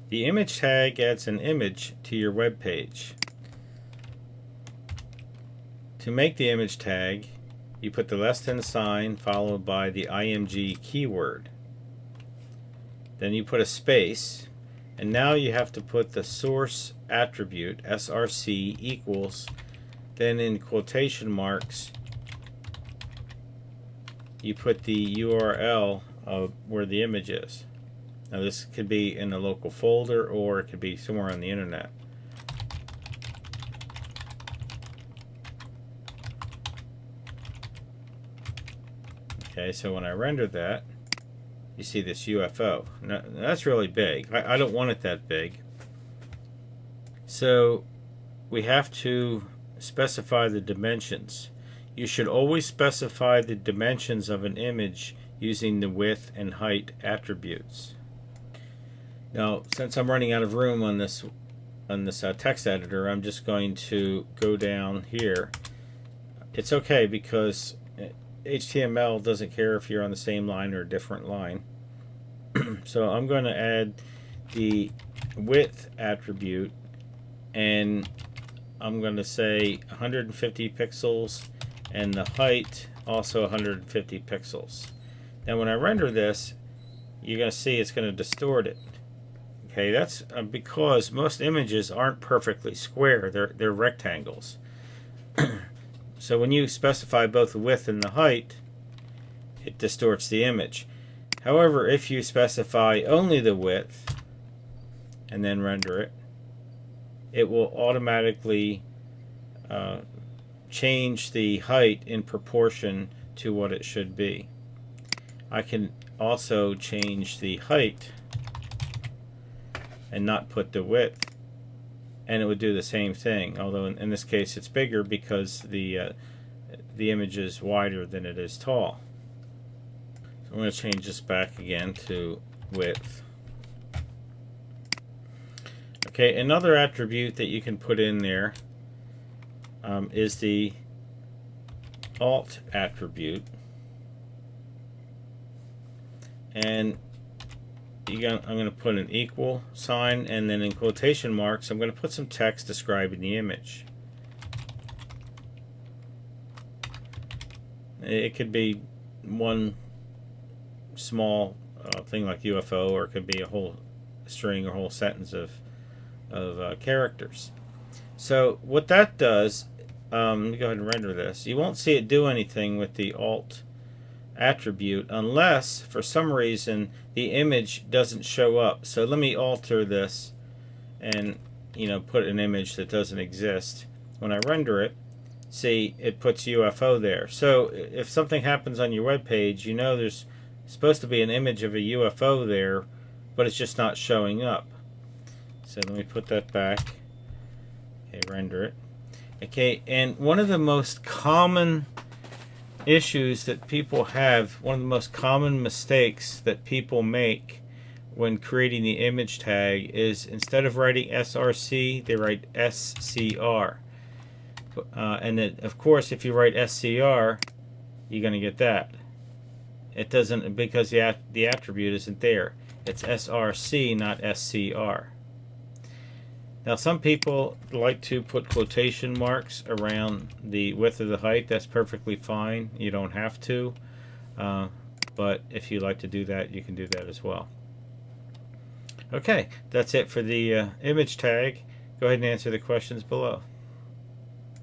The image tag adds an image to your web page. To make the image tag, you put the less than sign followed by the img keyword. Then you put a space, and now you have to put the source attribute src equals, then in quotation marks you put the URL of where the image is. Now this could be in a local folder or it could be somewhere on the internet. Okay, so when I render that, you see this UFO. Now, that's really big. I don't want it that big. So we have to specify the dimensions. You should always specify the dimensions of an image using the width and height attributes. Now, since I'm running out of room on this text editor, I'm just going to go down here. It's okay because HTML doesn't care if you're on the same line or a different line. So I'm going to add the width attribute, and I'm going to say 150 pixels, and the height also 150 pixels. Now when I render this, you're going to see it's going to distort it. Okay, that's because most images aren't perfectly square, they're rectangles. So when you specify both the width and the height, it distorts the image. However, if you specify only the width and then render it, it will automatically change the height in proportion to what it should be. I can also change the height and not put the width, and it would do the same thing, although in this case it's bigger because the image is wider than it is tall. So I'm going to change this back again to width. Okay, another attribute that you can put in there is the alt attribute, and I'm going to put an equal sign, and then in quotation marks I'm going to put some text describing the image. It could be one small thing like UFO, or it could be a whole string or whole sentence of characters. So what that does, let me go ahead and render this. You won't see it do anything with the alt attribute unless for some reason the image doesn't show up. So let me alter this and put an image that doesn't exist. When I render it, see, it puts UFO there. So if something happens on your web page, there's supposed to be an image of a UFO there, but it's just not showing up. So let me put that back. Okay, render it. Okay, and one of the most common issues that people have, one of the most common mistakes that people make when creating the image tag is instead of writing src, they write scr. And then, of course, if you write scr, you're going to get that. It doesn't, because the attribute isn't there. It's src, not scr. Now some people like to put quotation marks around the width or the height. That's perfectly fine. You don't have to. But if you like to do that, you can do that as well. Okay, that's it for the image tag. Go ahead and answer the questions below.